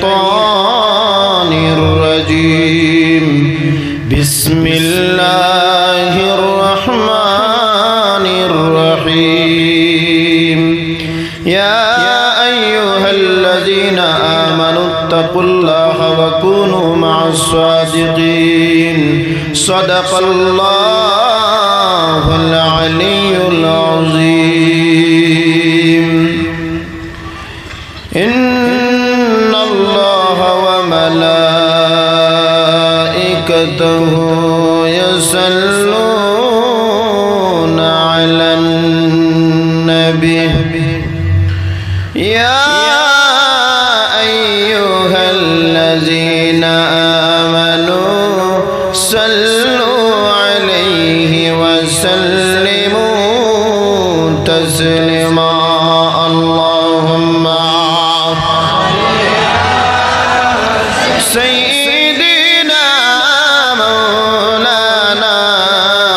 मिनश्शैतानिर रजीम बिस्मिल्लाहिर रहमानिर रहीम या अय्युहल्लज़ीना आमनुत्तक़ुल्लाहा व कूनू मअस्सादिक़ीन सदक़ल्लाहुल अलियुल अज़ीम इन्नल्लाहा व मलाइकतहु यसल्लूना अलन नबी या अय्युहल्लज़ीना आमनू सल्लू अलैहि व सल्लिमू तस्लीमा अल्लाहुम्मा सय्यिदिना मौलाना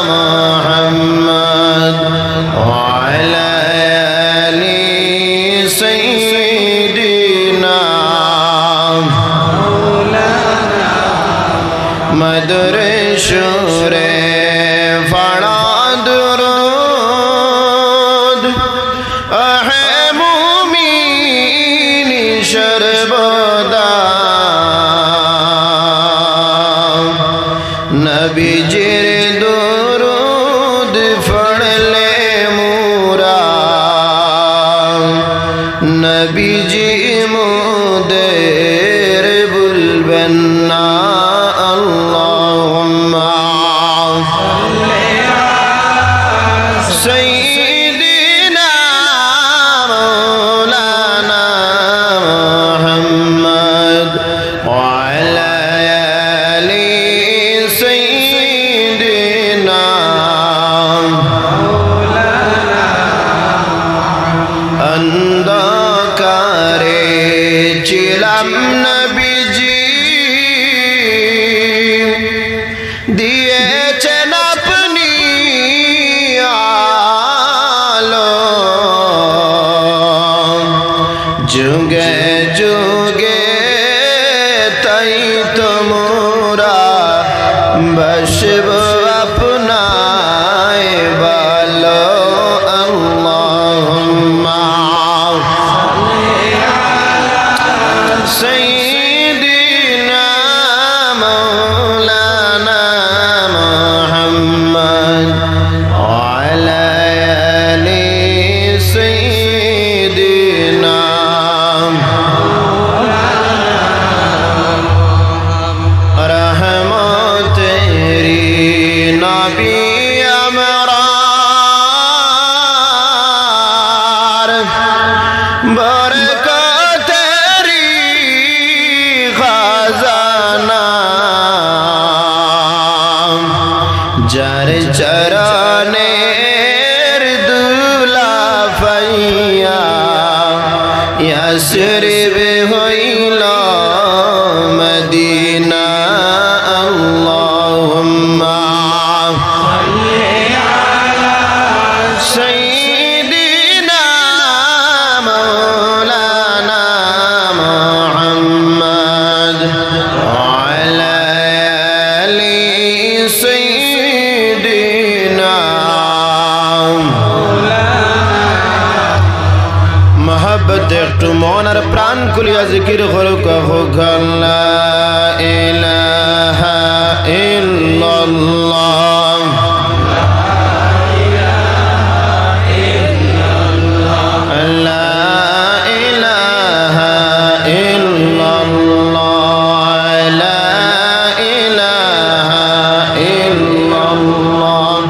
मुहम्मद व अला आलि सय्यिदिना मधुरे शुरे फड़ा दुरूद अहे मुमीन शर्बदा नबी जिर दुरूद फड़ ले मूरा नबी जी मुदेर बुलबन्ना सय्यिदिना मौलाना मुहम्मद व अला आलि सय्यिदिना अंधकारे ছিলাম নবীজি দিয়েছেন আপনি আলো যুগে যুগে তাই তোমরা বসব আপনায় ভালো আল্লাহুম্মা सय्यिदिना मौलाना मुहम्मद व अला आलि सय्यिदिना रहमत तेरी नबी अमरार बरकत जार चरणेर दुला फैया यसरिब हईल मदीना अल्लाहुम्मा सय्यिदिना मौलाना मुहम्मद व अला आलि सय्यिदिना मोहब्बत एकटू मन और प्राण खुलिया जिकिर करो कहो ला इलाहा इल्लल्लाह ला इलाहा इल्लल्लाह ला इलाहा इल्लल्लाह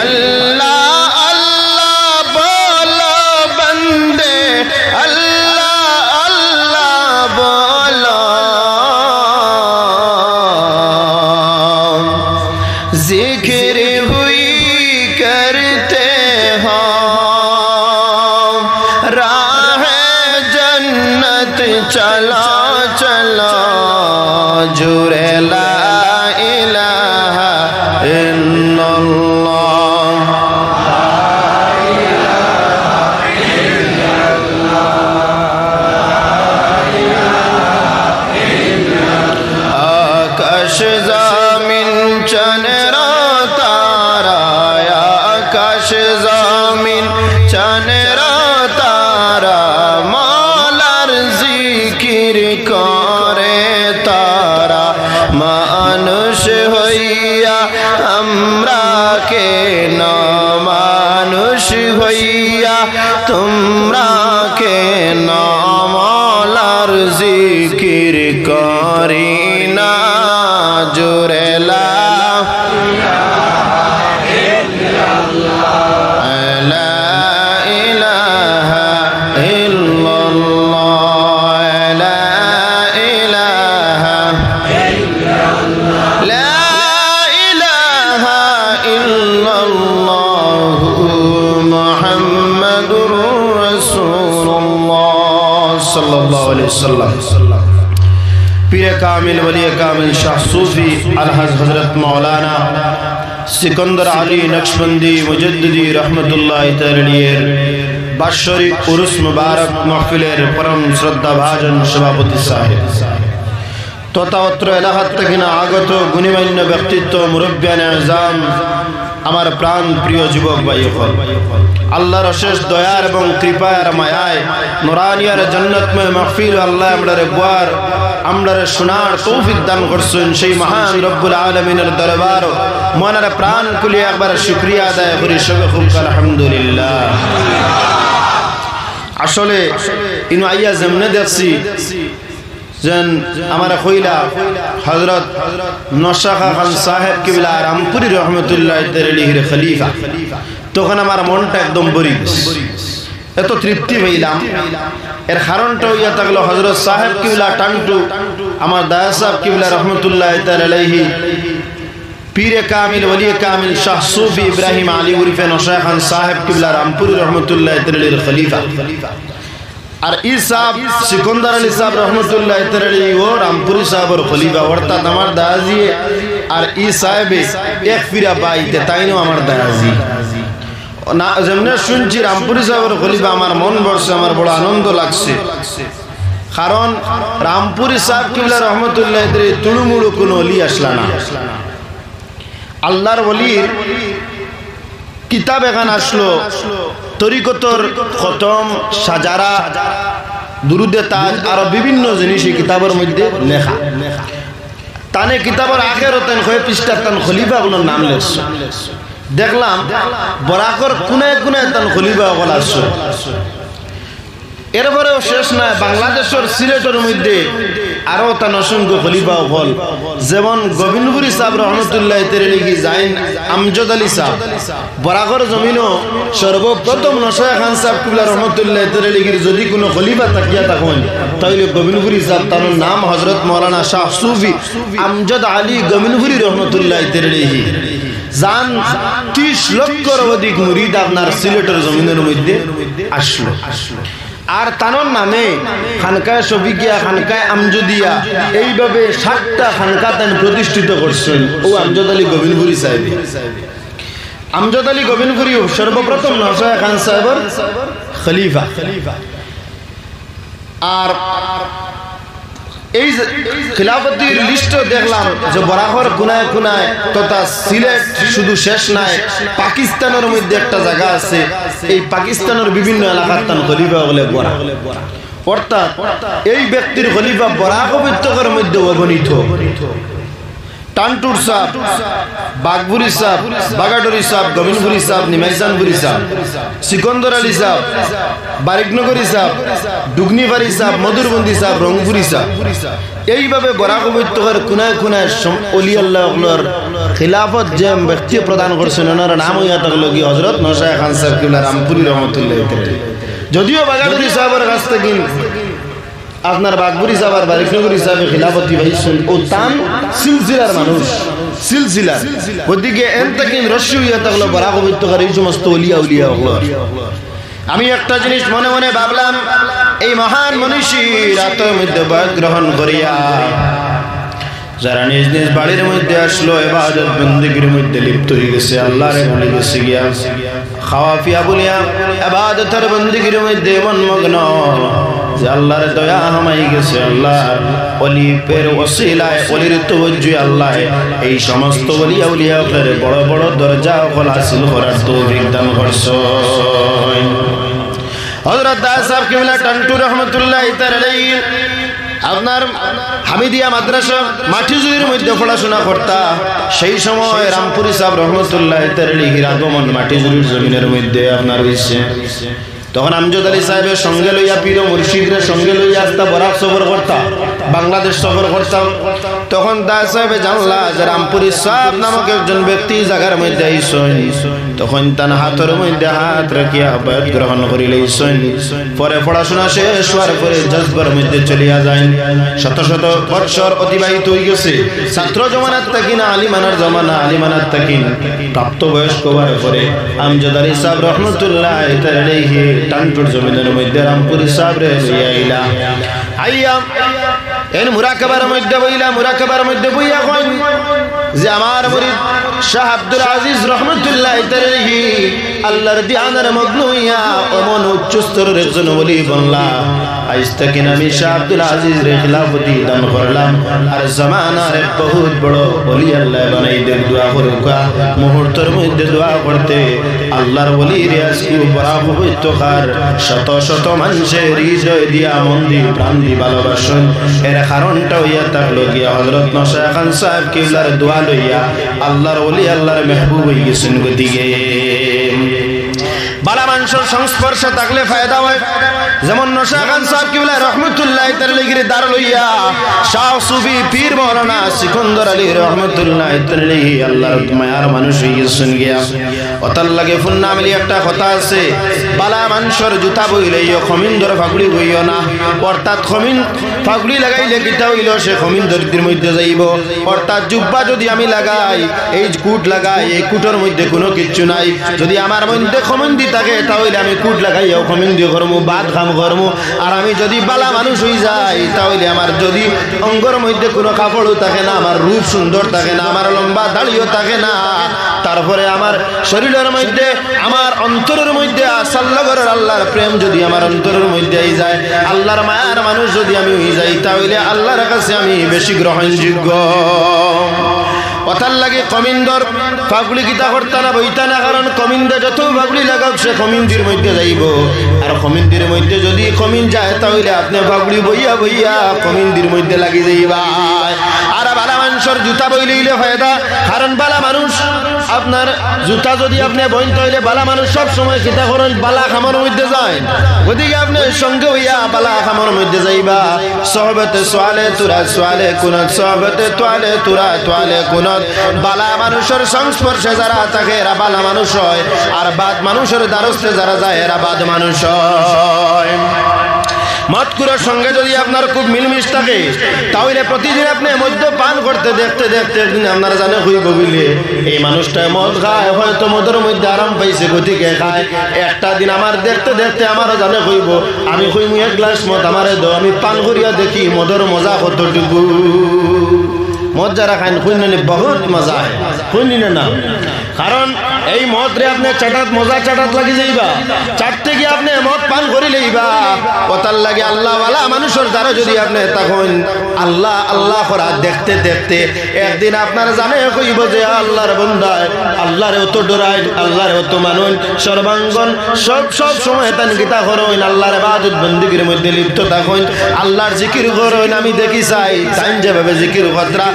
अल्लाह अल्लाह बोलो बंदे अल्लाह अल्लाह बोलो जिक्र हुई करते हो राह जन्नत चला चला जुरे ला इलाहा इल्लल्लाह হইয়া তোমরা কে নামালার জিকির করি না জোরে লা पीर कामिल वली कामिल शाह सूफी अलहज हजरत मौलाना सिकंदर अली नक्शबंदी मुजद्दिदी रहमतुल्लाह तआला बाशरी उर्स मुबारक महफिलेर परम श्रद्धा भाजन सभापति साहेब तथा अत्र एलाकात थेके आगत गुणीमान्य व्यक्तित्व मुरब्बियान आज़ाम आमार प्राण प्रिय जुबक भाईসকল আল্লাহর অশেষ দয়ার এবং কৃপার মায়ায় নুরানিয়ার জান্নাতময় মাহফিল আল্লাহ আমরারে গোয়ার আমরারে শোনার তৌফিক দান করছেন সেই মহান রব্বুল আলামিনের দরবার মনের প্রাণ খুলে একবার শুকরিয়া আদায় করি সবে খুব আলহামদুলিল্লাহ। আসলে ইনু আইয়া যেমনে দেখছি যেন আমার কইলা হযরত নশাখা খান সাহেব কিবলা রামপুরি রহমতুল্লাহ তাআলার খলিফা তখন আমার মনটা একদম ভরে গেছে, এত তৃপ্তি পাইলাম। এর কারণটা হইয়া থাকলো হযরত সাহেব কিবলা টান্টু আমার দায়া সাহেব কিবলা রহমতুল্লাহ তাআলা আলাইহি পীরে কামিল ওলি কামিল শাহ সুফি ইব্রাহিম আলী উরফে নশাখা খান সাহেব কিবলা রামপুরি রহমতুল্লাহ তাআলার খলিফা আর ই সাহেব সিকন্দর আলী সাহেব রহমতুল্লাহ তাআলা ও রামপুরি সাহেবের খলিফা অর্থাৎ আমার দায়াজি আর ই সাহেবে এক ফিরা বাইতে তাইনো আমার দায়াজি না যেমনে শুনছি রামপুরি সাহেবের খলিফা আমার মন ভরছে, আমার বড় আনন্দ লাগছে। কারণ রামপুরি সাহেব কিবলা রহমতুল্লাহ তাআলা তুড়ুমুড়ু কোনো ওলি আসলা না, আল্লাহর ওলির কিতাব এখান আসলো তরিকতর খতম সাজারা দুরুদে তাজ আর বিভিন্ন জিনিস এই কিতাবের মধ্যে লেখা। তানে কিতাবের আখেরতেন কয় পৃষ্ঠার তান খলিফাগুলোর নাম লেখছে। দেখলাম বরাকর কোনায় কোনায় তান খলিফা হল আসছে। এরপরেও শেষ নয়, বাংলাদেশের সিলেটের মধ্যে আরো তান অসংখ্য খলিফা হল, যেমন গোবিন্দপুরী সাহেব রহমতুল্লাহ তাআলা জাইন আমজদ আলী সাহেব বরাকর জমিনও সর্বপ্রথম নশাখা খান সাহেব কিবলা রহমতুল্লাহ তাআলা যদি কোনো খলিফা থাকিয়া থাকুন তাহলে গোবিন্দপুরী সাহেব তার নাম হযরত মাওলানা শাহ সুফি আমজদ আলী গোবিন্দপুরী রহমতুল্লাহ তাআলা জান 30 লক্ষর অধিক মুরিদ আপনার সিলেটের জমিনের মধ্যে আসলো। আর তানোর নামে খানকায় শফিকিয়া খানকায় আমজদিয়া এইভাবে 7টা খানকা তান প্রতিষ্ঠিত করছেন ও আমজদ আলী গোবিন্দপুরী সাহেব। আমজদ আলী গোবিন্দপুরী সর্বপ্রথম নশাখা খান সাহেবের খলিফা। আর এই খিলাফতির লিস্ট দেখলাম যে বরাকর কোনায় কোনায় তথা সিলেট শুধু শেষ নাই, পাকিস্তানের মধ্যে একটা জায়গা আছে, এই পাকিস্তানের বিভিন্ন এলাকার তান খলিফা বলে বরা। অর্থাৎ এই ব্যক্তির খলিফা বরাক উপত্যকার মধ্যে অগণিত। টান্টুর সাহেব, বাগপুরি সাহেব, বাগাডুরি সাহেব, গোবিন্দপুরী সাহেব, নিমাইজানপুরি সাহেব, সিকন্দর আলী সাহেব, বারিকনগরী সাহেব, ডুগনিবাড়ি সাহেব, মধুরবন্দি সাহেব, রংপুরি সাহেব, এইভাবে বরাক উপত্যকার কোনায় কোনায় অলি আল্লাহর খিলাফত যে ব্যক্তি প্রদান করছেন ওনার নাম হইয়া থাকলো কি হযরত নশাখা খান সাহেব কিবলা রামপুরি রহমতুল্লাহ তাআলা। যদিও বাগাডুরি সাহেবের কাছ থেকে আপনার বাগপুরি সাহেব আর বারিকনগরী সাহেব খিলাফতি ভাইছেন ও তান সিলসিলার মানুষ, সিলসিলার ওদিকে এনতাকিন রশি হইয়া থাকলো বরাক উপত্যকার এই সমস্ত ওলিয়া উলিয়া হলো। আমি একটা জিনিস মনে মনে ভাবলাম, এই মহান মনীষী রাতের মধ্যে বয়াত গ্রহণ করিয়া যারা নিজ নিজ বাড়ির মধ্যে আসলো ইবাদত বন্দেগীর মধ্যে লিপ্ত হয়ে গেছে, আল্লাহরে ভুলে গেছে গিয়া খাওয়া পিয়া বলিয়া ইবাদতের বন্দেগীর মধ্যে মনমগ্ন যে আল্লাহর দয়া হামাই গেছে। আল্লাহ ওলির ওসিলায় ওলির তাওজ্জুহে আল্লাহ এই সমস্ত ওলি আউলিয়াদের বড় বড় দরজা হাসিল করার তৌফিক দান করছেন। হযরত দাস সাহেব কিবলা টান্টু রহমতুল্লাহ তাআলা আপনার হামিদিয়া মাদ্রাসা মাটিজুরির মধ্যে পড়াশোনা করতা। সেই সময় রামপুরি সাহেব রহমতুল্লাহ তাআলার আগমন মাটিজুরির জমিনের মধ্যে আপনার হইছে। তখন আমজদ আলী সাহেবের সঙ্গে লইয়া পীর মুর্শিদের সঙ্গে লইয়া আসতা বরাক সফর করতাম, বাংলাদেশ সফর করতাম। তখন দা সাহেবে জানলা যে রামপুরি সাহেব নামক একজন ব্যক্তি জায়গার মধ্যে আইসেন। তখন তার হাতের মধ্যে হাত রাখিয়া বায়াত গ্রহণ করিলেইছেন। পরে পড়াশোনা শেষ হওয়ার পরে জজবার মধ্যে চলিয়া যায়। শত শত বৎসর অতিবাহিত হয়ে গেছে। ছাত্র জমানার তাকিন আলিমানার জমানা, আলিমানার তাকিন প্রাপ্তবয়স্ক হওয়ার পরে আমজদ আলী সাহেব রহমতুল্লাহ তাআলাইহি টানটুর জমিনের মধ্যে রামপুরি সাহেব রে লইয়া আইয়া এন মুরাকাবার মধ্যে বইলা, মুরাকাবার মধ্যে বইয়া কই যে আমার মুরিদ শাহ আব্দুল আজিজ রহমতুল্লাহ তাআলাইহি আল্লাহর ধ্যানের মগ্ন হইয়া অমন উচ্চ স্তরের একজন ওলি বনলা। আজ থেকে আমি শাহ আব্দুল আজিজ রে খিলাফতি দান করলাম। আর জামানার এক বহুত বড় ওলি আল্লাহ বানাই দে। দোয়া করুকা মুহূর্তের মধ্যে দোয়া করতে আল্লাহর ওলি রে আজকে বরাব হইতো কার শত শত মানুষের হৃদয় দিয়া মন দি প্রাণ দি ভালোবাসেন। এর কারণটা হইয়া থাকলো গিয়া হযরত নশা খান সাহেব কিবলার দোয়া লইয়া আল্লাহর ওলি আল্লাহর মেহবুব হয়ে গেছেন। গদিকে বালা মানুষের সংস্পর্শে থাকলে ফায়দা হয়। যেমন নশা খান সাহেব কিবলা রহমতুল্লাহ তাআলাইহি দার লইয়া শাহ সুফি পীর মাওলানা সিকন্দর আলী রহমতুল্লাহ তাআলাইহি আল্লাহর মায়ার মানুষ হয়ে গেছেন গিয়া। অতার লাগে ফুন্নামলি একটা কথা আছে, বালা মানুষের জুতা বইলেইও খমিন্দর ফাগুড়ি বইও না। অর্থাৎ খমিন ফাগুড়ি লাগাইলে কিটা হইল সে খমিন্দরির মধ্যে যাইব। অর্থাৎ জুব্বা যদি আমি লাগাই, এই কুট লাগাই, এই কুটের মধ্যে কোনো কিচ্ছু নাই। যদি আমার মধ্যে খমিন্দি থাকে তাহলে আমি কুট লাগাইও খমিন্দি করমু, ভাত খাম করমু। আর আমি যদি বালা মানুষ হয়ে যাই তাহলে আমার যদি অঙ্গর মধ্যে কোনো কাপড়ও থাকে না, আমার রূপ সুন্দর থাকে না, আমার লম্বা দাড়িও থাকে না, তারপরে আমার শরীরের মধ্যে আমার অন্তরের মধ্যে আসাল্লাহর আল্লাহর প্রেম যদি আমার অন্তরের মধ্যে আই যায়, আল্লাহর মায়ার মানুষ যদি আমি হয়ে যাই তাহলে আল্লাহর কাছে আমি বেশি গ্রহণযোগ্য। কথার লাগে কমিন্দর ফাগুলি গীতা করতা না বইতা না, কারণ কমিন্দে যত ফাগুলি লাগাও সে কমিন্দির মধ্যে যাইব। আর কমিন্দির মধ্যে যদি কমিন যায় তাহলে আপনি ফাগুলি বইয়া বইয়া কমিন্দির মধ্যে লাগি যাইবা। আর বালা মানুষের জুতা বইলে ফায়দা, কারণ বালা মানুষ আপনার জুতা যদি আপনি বইন তাহলে বালা মানুষ সব সময় কিতা করেন বালা খামার মধ্যে যায়। ওদিকে আপনি সঙ্গে হইয়া বালা খামার মধ্যে যাইবা। সহবতে সোয়ালে তুরা সোয়ালে কুনত, সহবতে তোয়ালে তুরা তোয়ালে কুনত। বালা মানুষের সংস্পর্শে যারা থাকে এরা বালা মানুষ হয়, আর বাদ মানুষের দ্বারস্থে যারা যায় এরা বাদ মানুষ হয়। মদকুরের সঙ্গে যদি আপনার খুব মিলমিশ থাকে তাহলে প্রতিদিন আপনি মদ্য পান করতে দেখতে দেখতে একদিন আপনারা জানে হইব বুঝলে এই মানুষটা মদ খায়, হয়তো মদের মধ্যে আরাম পাইছে গতিকে খায়। একটা দিন আমার দেখতে দেখতে আমারও জানে হইব, আমি হইমু এক গ্লাস মদ আমারে দাও, আমি পান করিয়া দেখি মদের মজা কতটুকু। মদ যারা খান খুঁজলে বহুত মজা হয়, খুঁজলি না? কারণ এই মদ রে আপনি চাটাত মজা চাটাত লাগি যাইবা, চাটতে গিয়ে আপনি মদ পান করি লইবা। কথার লাগে আল্লাহওয়ালা মানুষের দ্বারা যদি আপনি তখন আল্লাহ আল্লাহ করা দেখতে দেখতে একদিন আপনার জানে কইব যে আল্লাহর বন্দায় আল্লাহরে অত ডরাই, আল্লাহরে অত মানুন, সর্বাঙ্গন সব সব সময় তান গীতা করেন, আল্লাহর ইবাদত বন্দেগীর মধ্যে লিপ্ত থাকেন, আল্লাহর জিকির করেন। আমি দেখি চাই তাই যেভাবে জিকির কতরা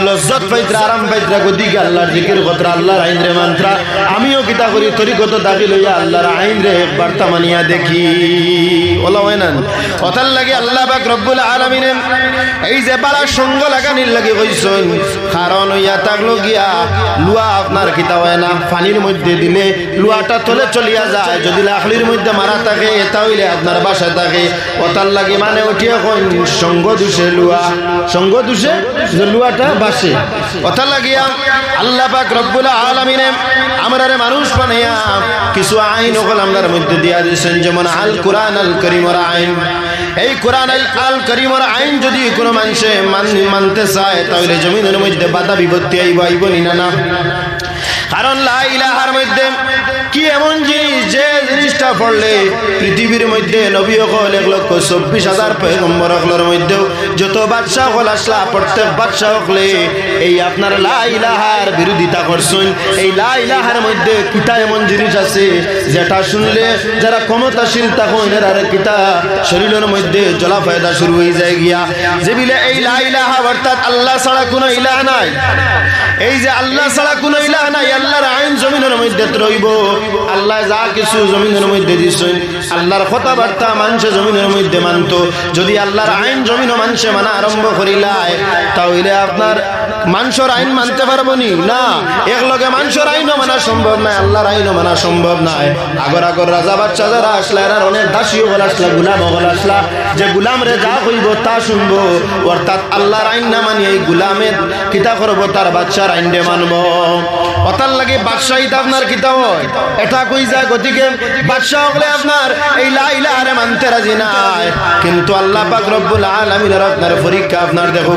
লজ্জত পাইত্রা আরাম পাইত্রা গদিকে আল্লাহর জিকির কতরা আল্লাহর আইন রে মন্ত্রা আমিও গীতা করি তরিকত দাবি লইয়া আল্লাহর আইন রে বার্তা মানিয়া দেখি। ওলা হয় না? কথার লাগে আল্লাহ পাক রব্বুল আলামিন এই যে বালা সঙ্গ লাগানির লাগে কইছেন, কারণ হইয়া থাকলো গিয়া লুয়া আপনার কিতা হয় না, পানির মধ্যে দিলে লুয়াটা তলে চলিয়া যায়। যদি লাকড়ির মধ্যে মারা থাকে তাহলে আপনার বাসায় থাকে। কথার লাগে মানে উঠিয়া কইন সঙ্গ দুষে লুয়া, সঙ্গ দুষে যে লুয়াটা বাসে। কথা লাগিয়া আল্লাহ পাক রব্বুল আলামিন আমরারে মানুষ বানাইয়া কিছু আইন ওগুলো আমরার মধ্যে দিয়া দিয়েছেন, যেমন আল কোরআন আল করিমর আইন। এই কোরআন আল করিমর আইন যদি কোনো মানুষে মানতে চায় তাহলে জমিনের মধ্যে বাধা বিপত্তি আইব, আইব না? কারণ লা ইলাহার মধ্যে কি এমন জিনিস যে জিনিসটা পড়লে পৃথিবীর মধ্যে নবী হল 1,24,000 পয়গম্বর হলের মধ্যে যত বাদশাহ হল আসলা প্রত্যেক বাদশাহ হলে এই আপনার লা ইলাহার বিরোধিতা করছেন। এই লা ইলাহার মধ্যে কিতা এমন জিনিস আছে যেটা শুনলে যারা ক্ষমতাশীল তখন এর কিতা শরীরের মধ্যে জ্বলা ফায়দা শুরু হয়ে যায় গিয়া। যে বিলে এই লা ইলাহা অর্থাৎ আল্লাহ ছাড়া কোনো ইলাহ নাই, এই যে আল্লাহ ছাড়া কোনো ইলাহ নাই, আল্লাহর আইন জমিনের মধ্যে রইব। আল্লাহ যা কিছু জমিনের মধ্যে দিছেন, আল্লাহর কথাবার্তা মানুষে জমিনের মধ্যে মানত। যদি আল্লাহর আইন জমিনও মানুষে মানা আরম্ভ করিলায় তাহলে আপনার মানুষের আইন মানতে পারবো নি? না, একলগে মানুষের আইনও মানা সম্ভব নাই, আল্লাহর আইনও মানা সম্ভব নাই। আগর আগর রাজা বাচ্চা যারা আসলা এরা অনেক দাসীও হল আসলা, গুলাম হল আসলা, যে গুলাম রে যা হইব তা শুনবো। অর্থাৎ আল্লাহর আইন না মানি এই গুলামের কিতা করবো, তার বাচ্চার আইন রে মানবো। অতার লাগে বাদশাহিত আপনার কিতা হয় এটা কই যায়। গতিকে বাদশাহ হলে আপনার এই লা ইলাহা মানতে রাজি নাই। কিন্তু আল্লাহ পাক রব্বুল আলামিনের আপনার পরীক্ষা আপনার দেখো,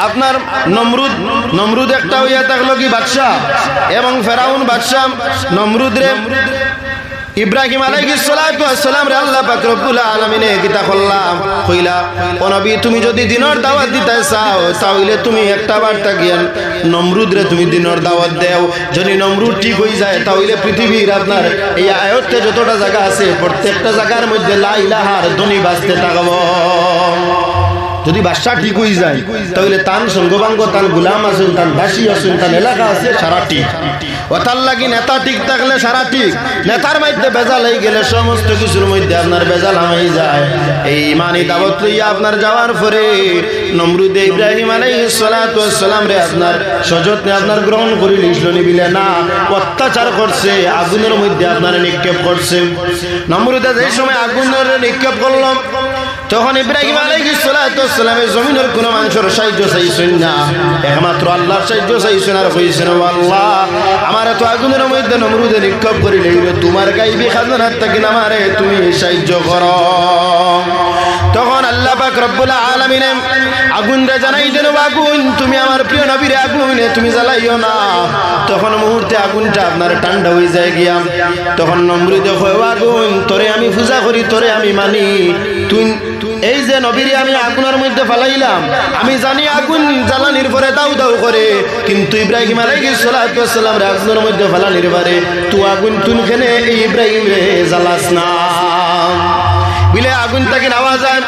আপনার নমরুদ একটা হইয়া থাকলো কি বাদশাহ, এবং ফেরাউন বাদশাহ নমরুদ রে ইব্রাহিম আলাইহিস সালাতু ওয়াস সালাম রে আল্লাহ পাক রব্বুল আলামিনে কিতা কইলা, ও নবী তুমি যদি দিনের দাওয়াত দিতে চাও তাহলে তুমি একটা বার্তা গিয়া নমরুদ রে তুমি দিনের দাওয়াত দাও। যদি নমরুদ ঠিক হয়ে যায় তাহলে পৃথিবীর আপনার এই আয়াতে যতটা জায়গা আছে প্রত্যেকটা জায়গার মধ্যে লা ইলাহার ধ্বনি বাজতে থাকবো। যদি বাদশা ঠিক হয়ে যায় তাহলে তান সঙ্গবাঙ্গ, তান গুলাম আছেন, তান দাসী আছেন, তান এলাকা আছে সারা ঠিক। ওতার লাগি নেতা ঠিক থাকলে সারা ঠিক। নেতার মধ্যে বেজাল হয়ে গেলে সমস্ত কিছুর মধ্যে আপনার বেজাল হয়ে যায়। এই ইমানি দাওয়াত লইয়া আপনার যাওয়ার পরে নমরুদে ইব্রাহিম আলাইহিস সালাতু ওয়াস সালাম রে আপনার সযত্নে আপনার গ্রহণ করে নিছিল নিবিলে না, অত্যাচার করছে, আগুনের মধ্যে আপনার নিক্ষেপ করছে। নমরুদে যে সময় আগুনের নিক্ষেপ করল তখন ইব্রাহিম আলাইহিস সালাতু ওয়াস সালামের জমিনের কোনো মানুষের সাহায্য চাইছেন না, একমাত্র আল্লাহর সাহায্য চাইছেন। আর কইছেন, আল্লাহ আমার তো আগুনের মধ্যে নমরুদে নিক্ষেপ করিলে তোমার গাইবি খাজানার থেকে আমারে তুমি সাহায্য করো। তখন আল্লাহ পাক রব্বুল আলামিন আগুন রে জানাই দেন, আগুন তুমি আমার প্রিয় নবীর আগুনে তুমি জ্বালাইও না। তখন মুহূর্তে আগুনটা আপনার ঠান্ডা হয়ে যায় গিয়া। তখন নমরুদে কয়, আগুন তোরে আমি পূজা করি, তোরে আমি মানি, তুই এই যে নবীরে আমি আগুনের মধ্যে ফালাইলাম, আমি জানি আগুন জ্বালানির পরে দাউ দাউ করে, কিন্তু ইব্রাহিম আলাইহিস সালাতু ওয়াস সালাম রে আগুনের মধ্যে ফালানির পরে তুই আগুন তুই কেনে এই ইব্রাহিম রে জ্বালাস না। বিলে আগুন থেকে নেওয়া যায়।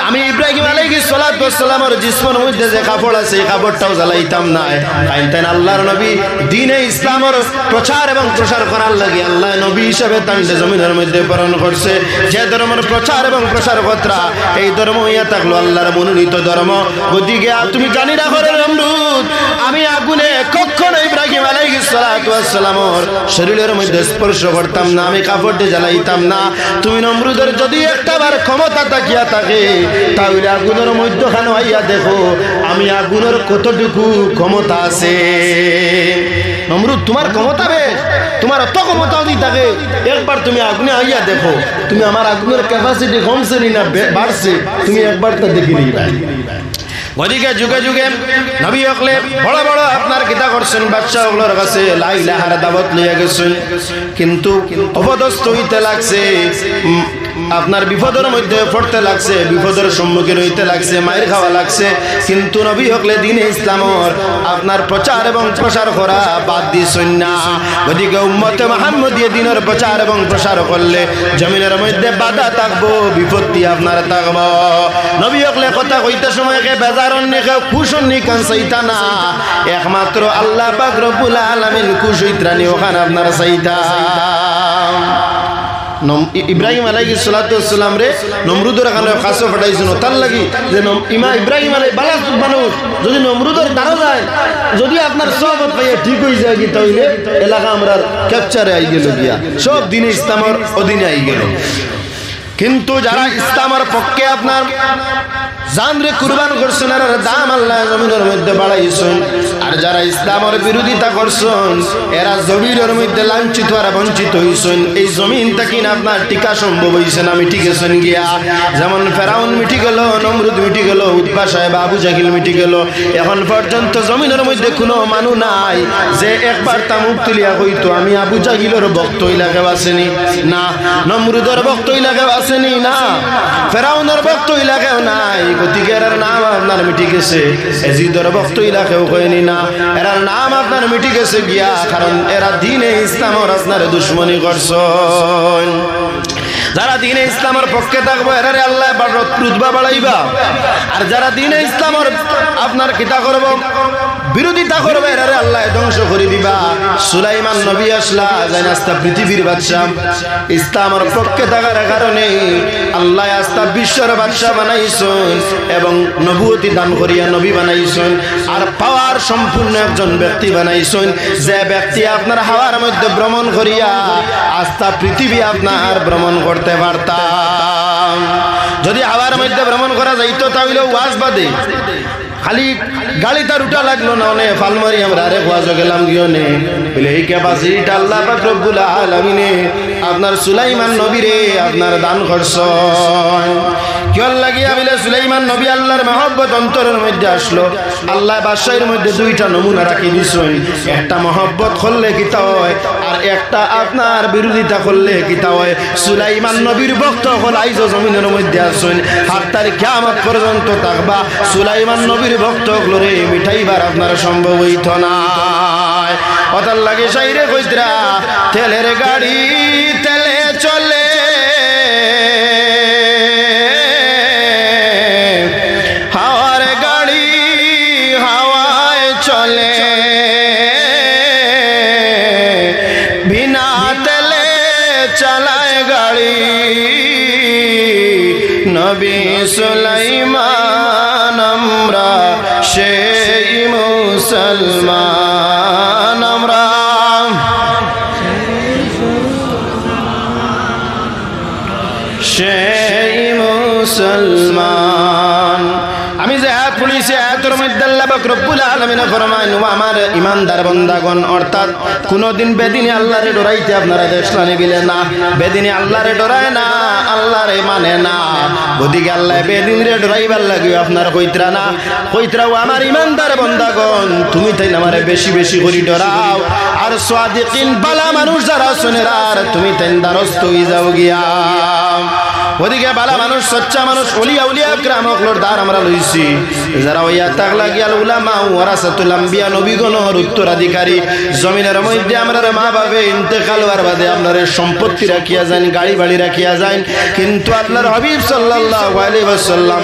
আমি ইব্রাহিম আলাইহিস সালাতু ওয়াস সালামের জিসমের মধ্যে যে কাপড় আছে এই কাপড়টাও জ্বালাইতাম না। তাই আল্লাহর নবী দ্বীনে ইসলামের প্রচার এবং প্রসার করার লাগি আল্লাহ নবী হিসেবে তাকে জমিনের মধ্যে প্রেরণ করছে। যে ধর্মের প্রচার এবং প্রসার কর্তা এই ধর্ম হইয়া থাকলো আল্লাহর মনোনীত ধর্ম। গতিকে তুমি জানি না করে নমরুদ, আমি আগুনে কখনো ইব্রাহিম আলাইহিস সালাতু ওয়াস সালামের শরীরের মধ্যে স্পর্শ করতাম না, আমি কাপড় দিয়ে জ্বালাইতাম না। তুমি নমরুদের যদি একটা ক্ষমতা তাকিয়া থাকে তাহলে আগুনের মধ্যখানে হইয়া দেখো আমি আগুনের কতটুকু ক্ষমতা আছে। নমরুদ তোমার ক্ষমতা বেশ, তোমার অত ক্ষমতা যদি থাকে একবার তুমি আগুনে হইয়া দেখো, তুমি আমার আগুনের ক্যাপাসিটি কমছে না বাড়ছে, তুমি একবার তা দেখে নিবা। গদিকে যুগে যুগে নবী হকলে বড় বড় আপনার কিতা করছেন, বাদশা হকলের কাছে লা ইলাহার দাওয়াত লইয়া গেছেন, কিন্তু অপদস্থ হইতে লাগছে, আপনার বিপদের মধ্যে পড়তে লাগছে, বিপদের সম্মুখীন হইতে লাগছে, মায়ের খাওয়া লাগছে। কিন্তু নবী হকলে দ্বীনে ইসলামের আপনার প্রচার এবং প্রসার করা বাদ দিছেন না। গদিকে উম্মতে মুহাম্মদিয়া দ্বীনের প্রচার এবং প্রসার করলে জমিনের মধ্যে বাধা থাকবো, বিপত্তি আপনার থাকবো। নবী হকলে কথা কইতে সময়কে বেজার একমাত্র আল্লাহ পাক রব্বুল আলামিন খুশ হইত্রানি ওখানে আপনার চাইতা। ইব্রাহিম আলাইহিস সালাতু ওয়াস সালাম রে নমরুদের কাছে পাঠাইছেন তার লাগি যে ইব্রাহিম আলাই বালাস মানুষ যদি নমরুদের দ্বারা যায়, যদি আপনার সব ঠিক হয়ে যায় কি তাহলে এলাকা আমরা ক্যাপচারে আই গেল গিয়া, সব দিনে ইসলামের অধীনে আই গেল। কিন্তু যারা ইসলামের পক্ষে আপনার জানরে কুরবান করছেন আর দাম আল্লাহ জমিনের মধ্যে বাড়াইছেন আর যারা ইসলামের বিরোধিতা করছেন এরা জমিনের মধ্যে লাঞ্ছিত আর বঞ্চিত হইছেন এই জমিনটা কিনা আপনার টিকা সম্ভব হইছে না মিটি গেছেন গিয়া যেমন ফেরাউন মিটি গেল নমরুদ মিটি গেল উতবা সাহেব আবু জাহিল মিটি গেল এখন পর্যন্ত জমিনের মধ্যে কোনো মানুষ নাই যে একবার তা মুখ তুলিয়া কইতো আমি আবু জাহিলের ভক্ত ইলাকা আসেনি না নমরুদের ভক্ত ইলাকা আসেনি না ফেরাউনের ভক্ত ইলাকাও নাই গতিকে এর নাম আপনার মিটি গেছে এজিদর ভক্ত ইলাকাও কইনি না এর নাম আপনার মিটি গেছে গিয়া কারণ এরা দ্বীনে ইসলামের আপনার দুশমনি করছেন যারা দ্বীনে ইসলামের পক্ষে থাকবো এরারে আল্লাহ রুতবা বাড়াইবা আর যারা দ্বীনে ইসলামের আপনার কিতা করব বিরোধিতা করবে এরারে আল্লাহ ধ্বংস করে দিবা সুলাইমান নবী আসলা জানেন আস্তা পৃথিবীর বাদশা ইসলামের পক্ষে থাকার কারণে আল্লাহ আস্তা বিশ্বের বাদশা বানাইছেন এবং নবুয়তি দান করিয়া নবী বানাইছেন আর পাওয়ার সম্পূর্ণ একজন ব্যক্তি বানাইছেন যে ব্যক্তি আপনার হাওয়ার মধ্যে ভ্রমণ করিয়া আস্তা পৃথিবী আপনার ভ্রমণ করতে পারতাম যদি হাওয়ার মধ্যে ভ্রমণ করা যাইতো তাহলে ওয়াজ বাদে খালি গাড়ি তার উঠা লাগলো না অনেক ফালমারি আমরা আরেক ওয়াজও গেলাম গিয়ে নে বলে এই ক্যাপাসিটিটা আল্লাহ পাক রব্বুল আলামিনে আপনার সুলাইমান নবীরে আপনার দান করছেন কিয়র লাগিয়া বলে সুলাইমান নবী আল্লাহর মহব্বত অন্তরের মধ্যে আসলো আল্লাহ বাদশাহের মধ্যে দুইটা নমুনা রাখি দিছেন একটা মহব্বত করলে কিতা হয় আর একটা আপনার বিরোধিতা করলে কিতা হয় সুলাইমান নবীর ভক্ত হল আইজ জমিনের মধ্যে আছেন হাত্তার কিয়ামত পর্যন্ত থাকবা সুলাইমান নবীর ভক্ত হলরে মিঠাইবার আপনার সম্ভব হইত না অতার লাগে সাইরে কইতরা তেলের গাড়ি তেলে চলে হাওয়ার গাড়ি হাওয়ায় চলে বিনা তেলে চালায় গাড়ি নবী সুলাইমান আমরা সেই মুসলমান আমরা সেই মুসলমান আমি যে আয়াত পড়িছি আয়াতের মধ্যে আল্লাহ পাক রব্বুল আলামিন ফরমায় ও আমার ঈমানদার বান্দাগণ অর্থাৎ কোনদিন বেদিনে আল্লাহরে ডরাইতে আপনারা দেখলানি বিলে না বেদিনে আল্লাহরে ডরায় না আল্লাহরে মানে না ওদিকে আল্লাহ বেদিনরে ডরাইবার লাগি আপনার কইতরা না কইতরা ও আমার ঈমানদার বান্দাগণ তুমি তাই আমারে বেশি বেশি করে ডরাও আর সাদিকিন বালা মানুষ যারা শুনেরা আর তুমি তাই দ্বারস্থ হয়ে যাও গিয়া ওদিকে বালা মানুষ সচ্চা মানুষ ওলিয়া উলিয়া গ্রামকলোর দ্বার আমরা লইছি যারা ওইয়া তাকলা গিয়াল উলামা ওয়ারাসাতুল আম্বিয়া নবীগণের উত্তরাধিকারী জমিনের মধ্যে আমরা মা বাবা ইন্তেকাল হওয়ার বাদে আপনার সম্পত্তি রাখিয়া যান গাড়ি বাড়ি রাখিয়া যান কিন্তু আল্লাহর হাবিব সাল্লাল্লাহু আলাইহি ওয়াসাল্লাম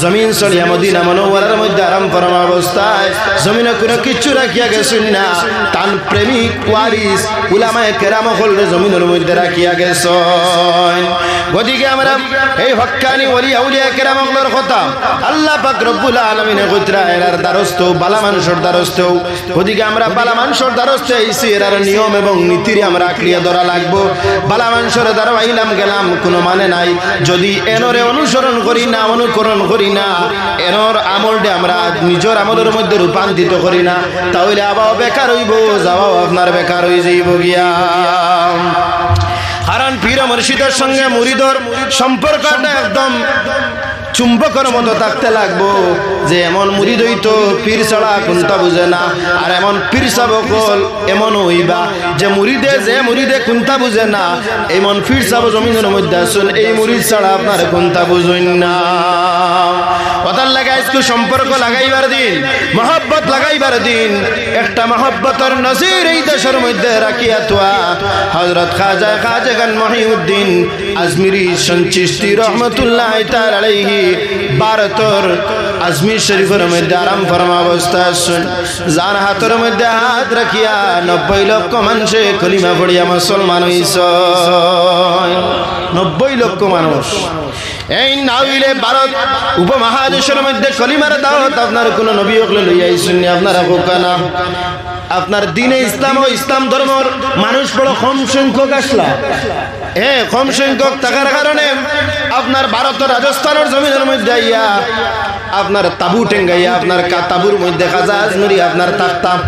জমিন চলিয়া মদিনা মুনাওয়ারার মধ্যে আরাম ফরমা অবস্থায় জমিনে কোনো কিছু রাখিয়া গেছেন না তান প্রেমিক ওয়ারিস উলামায়ে কেরাম হল জমিনের মধ্যে রাখিয়া গেছেন ওদিকে আমরা এই হক্কানি ওলিয়া উলিয়া কেরামগুলোর কথা আল্লাহ পাক রব্বুল আলামিন কইতরা এরার দ্বারস্থ বালা মানুষের দ্বারস্থ ওদিকে আমরা বালা মানুষের দ্বারস্থ আইছি এরার নিয়ম এবং নীতিরে আমরা আঁকড়িয়া ধরা লাগবো বালা মানুষের দ্বারা আইলাম গেলাম কোনো মানে নাই যদি এনরে অনুসরণ করি না অনুকরণ করি না এনর আমলটা আমরা নিজের আমলের মধ্যে রূপান্তরিত করি না তাহলে আবার বেকার হইব যাওয়াও আপনার বেকার হয়ে যাইব গিয়া কারণ পীর মুর্শিদের সঙ্গে মুরিদর সম্পর্কটা একদম চুম্বকের মতো থাকতে লাগবো যে এমন মুরিদ হইতো পীর ছাড়া কোনটা বুঝে না আর এমন পীর সাবকল এমন হইবা যে মুরিদে কোনটা বুঝে না এমন পীর সাব জমিনের মধ্যে আসুন এই মুরিদ ছাড়া আপনার কোনটা বুঝেন না কথার লাগাই সম্পর্ক লাগাইবার দিন মহব্বত লাগাইবার দিন একটা মহব্বতের নজির এই দেশের মধ্যে রাখিয়া তোয়া হযরত খাজা গান মহিউদ্দিন আজমিরি চিশতি রহমতুল্লাহ তাআলা আলাইহি ভারতের আজমির শরীফের মধ্যে আরাম ফরমা অবস্থা আছেন যার হাতের মধ্যে হাত রাখিয়া 90 লক্ষ মানুষে কলিমা পড়িয়া মুসলমান হইছে 90 লক্ষ মানুষ এই নাইলে ভারত উপমহাদেশের মধ্যে কলিমার দাওয়াত আপনার কোন নবী হকলে লইয়া আইছেন আপনারা কোকানা আপনার দ্বীনে ইসলাম ও ইসলাম ধর্মের মানুষ বড় কম সংখ্যক আসলা কম সংখ্যক থাকার কারণে আপনার ভারতের রাজস্থানের জমিনের মধ্যে আইয়া আপনার তাবু টেঙ্গাইয়া আপনার তাবুর মধ্যে খাজা আজমিরি আপনার থাকতাম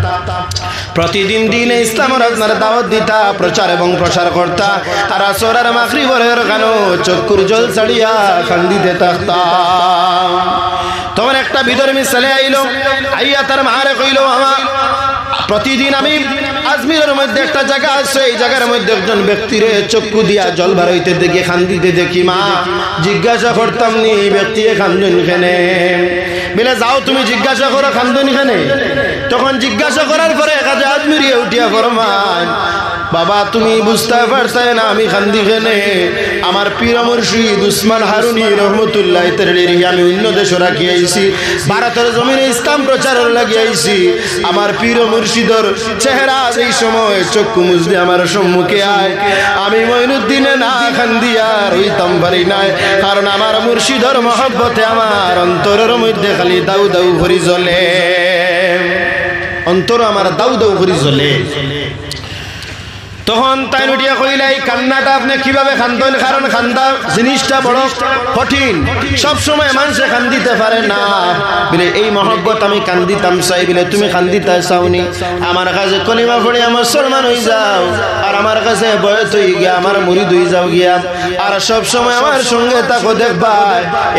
প্রতিদিন দিনে ইসলামের আপনার দাওয়াত দিতা প্রচার এবং প্রসার করতা আর আসর আর মাগরিবের গানো চক্ষুর জল ছাড়িয়া কান্দিতে থাকতাম তখন একটা বিধর্মী ছেলে আইলো আইয়া তার মারে কইলো আমার প্রতিদিন আমি আজমিরের মধ্যে একটা জায়গা আছে এই জায়গার মধ্যে একজন ব্যক্তিরে চক্ষু দিয়া জল বার হইতে দেখি কান্দিতে দেখি মা জিজ্ঞাসা করতাম নি ব্যক্তি কান্দুন কেনে বলে যাও তুমি জিজ্ঞাসা করো কান্দুন কেনে তখন জিজ্ঞাসা করার পরে খাজা আজমিরি উঠিয়া ফরমান বাবা তুমি বুঝতে পারছো না আমি কান্দি কেনে আমার পীর মুর্শিদ উসমান হারুনি রহমতুল্লাহ তাআলার আমি অন্য দেশে রাখি আইছি ভারতের জমিনে ইসলাম প্রচারের লাগি আইছি আমার পীর মুর্শিদর চেহারা এই সময় চক্ষু মুজদি আমার সম্মুখে আয় আমি মঈনুদ্দিনে না কান্দিয়া রইতাম পারি না কারণ আমার মুর্শিদর মহব্বতে আমার অন্তরের মধ্যে খালি দাউ দাউ করে জ্বলে অন্তর আমার দাউ দাউ করে জ্বলে তখন তাই উঠিয়া কইলা এই কান্নাটা আপনি কিভাবে কান্দন কারণ কান্দা জিনিসটা বড় কঠিন সব সময় মানুষে কান্দিতে পারে না বলে এই মহব্বত আমি কান্দিতাম চাই বলে তুমি কান্দিতে চাওনি আমার কাছে কলিমা পড়ে আমার মুসলমান হয়ে যাও আর আমার কাছে বয়স হয়ে গিয়া আমার মুরিদ হয়ে যাও গিয়া আর সব সময় আমার সঙ্গে তাকো দেখবা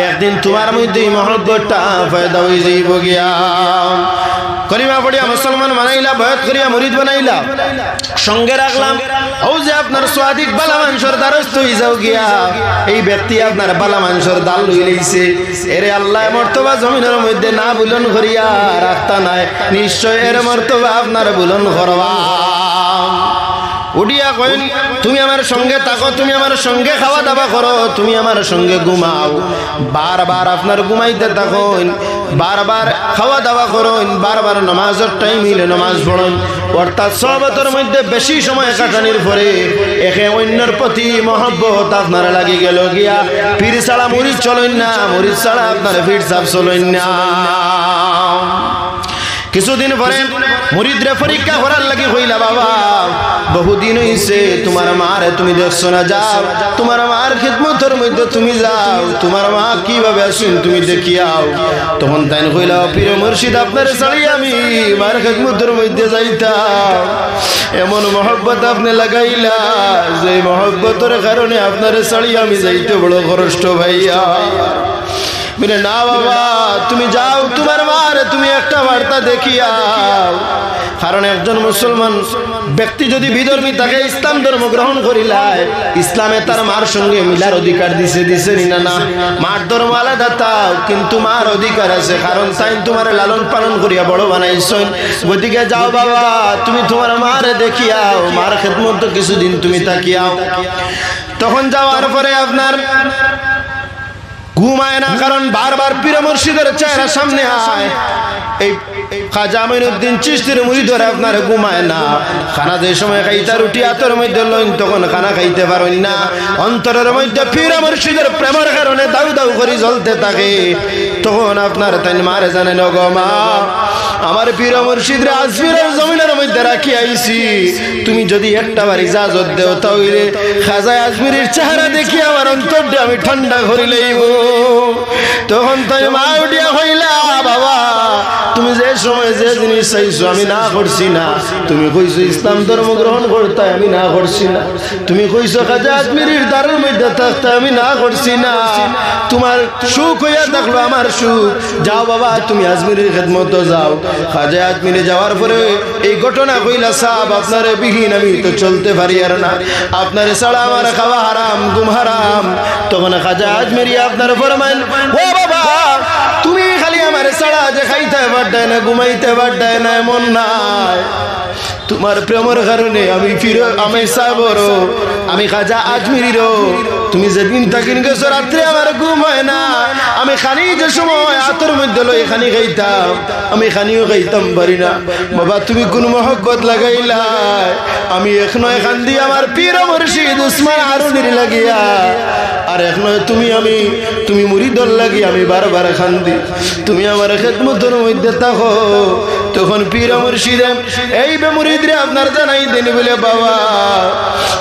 একদিন তোমার মধ্যে এই মহব্বতটা পয়দা হয়ে যাইব গিয়া কলিমা পড়িয়া মুসলমান বানাইলা বয়স করিয়া মুরিদ বানাইলা সঙ্গে রাখলাম ও যে আপনার স্বাদিক বালা মাংসর দ্বারস্থ হয়ে যাও গিয়া এই ব্যক্তি আপনার বালা মাংসর দাল লই লইছে এরে আল্লাহ মর্তবা জমিনের মধ্যে না বুলন করিয়া রাখতা নাই নিশ্চয় এর মর্তবা আপনার বুলন করবা উঠিয়া কইন তুমি আমার সঙ্গে থাকো তুমি আমার সঙ্গে খাওয়া দাওয়া করো তুমি আমার সঙ্গে ঘুমাও বারবার আপনার ঘুমাইতে থাকো বারবার খাওয়া দাওয়া করুন বারবার নামাজের টাইম হইলে নামাজ পড়ুন অর্থাৎ সবতের মধ্যে বেশি সময় কাটানোর পরে একে অন্যের প্রতি মহব্বত আপনার লাগি গেল গিয়া পীর ছাড়া মুরিদ চলেন না মুরিদ ছাড়া আপনার পীর সাহেব চলেন না কিছুদিন পরে মুরিদরে পরীক্ষা করার লাগি কইলা বাবা বহুদিন হইছে তোমার মারে তুমি দেখছো না যাও তোমার মার খিদমতের মধ্যে তুমি যাও তোমার মা কিভাবে আছেন তুমি দেখিয়াও তখন তাই কইলা পীর মুর্শিদ আপনার ছাড়ি আমি মার খিদমতের মধ্যে যাইতাম এমন মহব্বত আপনি লাগাইলা যে মহব্বতের কারণে আপনার ছাড়ি আমি যাইতে বড় কষ্ট ভাইয়া বলে না বাবা তুমি যাও তোমার মারে তুমি একটা বার্তা দেখিয়াও কারণ একজন মুসলমান ব্যক্তি যদি বিধর্মী তাকে ইসলাম ধর্ম গ্রহণ করিলায় ইসলামে তার মার সঙ্গে মিলার অধিকার দিছে না না মার ধর্ম আলাদা তাও কিন্তু মার অধিকার আছে কারণ তাই তোমার লালন পালন করিয়া বড় বানাইছেন গতিকে যাও বাবা তুমি তোমার মারে দেখিয়াও মার খেদমত কিছুদিন তুমি তাকিয়াও তখন যাওয়ার পরে আপনার ঘুমায় না কারণ বারবার পীর মুর্শিদের চেহারা সামনে আয় এই খাজা মঈনুদ্দিন চিশতির মুরিদরা আপনার ঘুমায় না খানা যে সময় খাইতা রুটি হাতের মধ্যে লইন তখন খানা খাইতে পারেন না অন্তরের মধ্যে পীর মুর্শিদের প্রেমের কারণে দাউ দাউ করে জ্বলতে থাকে তখন আপনার তাই মারে জানেন গো মা আমার পীর মুর্শিদরে আজমিরের জমিনের মধ্যে রাখি আইছি তুমি যদি একটা বার ইজাজত দেও তাহলে খাজা আজমিরের চেহারা দেখি আমার অন্তরটা আমি ঠান্ডা করে লইব তখন তাই মা উঠিয়া হইলা বাবা তুমি যে সময় যে জিনিস চাইছো আমি না করছি না তুমি কইছো ইসলাম ধর্ম গ্রহণ করতে আমি না করছি না তুমি কইছো খাজা আজমিরের দারের মধ্যে থাকতে আমি না করছি না তোমার সুখ হইয়া থাকলো আমার সুখ যাও বাবা তুমি আজমিরের খেদমত যাও খাজা আজমিরে যাওয়ার পরে এই ঘটনা কইলা সাহেব আপনার বিহীন আমি তো চলতে পারি আর না আপনার ছাড়া আমার খাওয়া হারাম ঘুম হারাম তখন খাজা আজমিরি আপনার ফরমান ও বাবা তুমি খালি আমার ছাড়া যে খাইতে পারডায় না ঘুমাইতে পারডায় না এমন নাই তোমার প্রেমের কারণে আমি ফিরে আমি সাবরো আমি খাজা আজমিরিরও তুমি যেদিন থাকিন গেছো রাত্রে আমার ঘুম হয় না আমি খানি যে সময় হাতের মধ্যে লই খানি খাইতাম আমি খানিও খাইতাম পারি না বাবা তুমি কোন মহব্বত লাগাইলা আমি এখনো এখান দিয়ে আমার পীর মুর্শিদ উসমান হারুনির লাগিয়া আর এখনো তুমি মুরিদর লাগি আমি বারবার খান্দি তুমি আমার খেদমতের মধ্যে থাকো তখন পীর মুর্শিদ এই মুরিদরে আপনার জানাই দেন বলে বাবা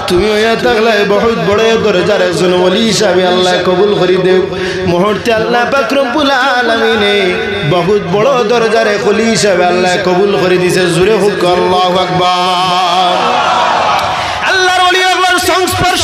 তুমি হইয়া থাকলে বহুত বড় দরজার একজন ওলি হিসাবে আল্লাহ কবুল করে দেও। মুহূর্তে আল্লাহ পাক রব্বুল আলামিনে বহুত বড় দরজার ওলি হিসাবে আল্লাহ কবুল করে দিয়েছে। জোরে হোক আল্লাহু আকবার। আল্লাহর ওলি একবার সংস্পর্শ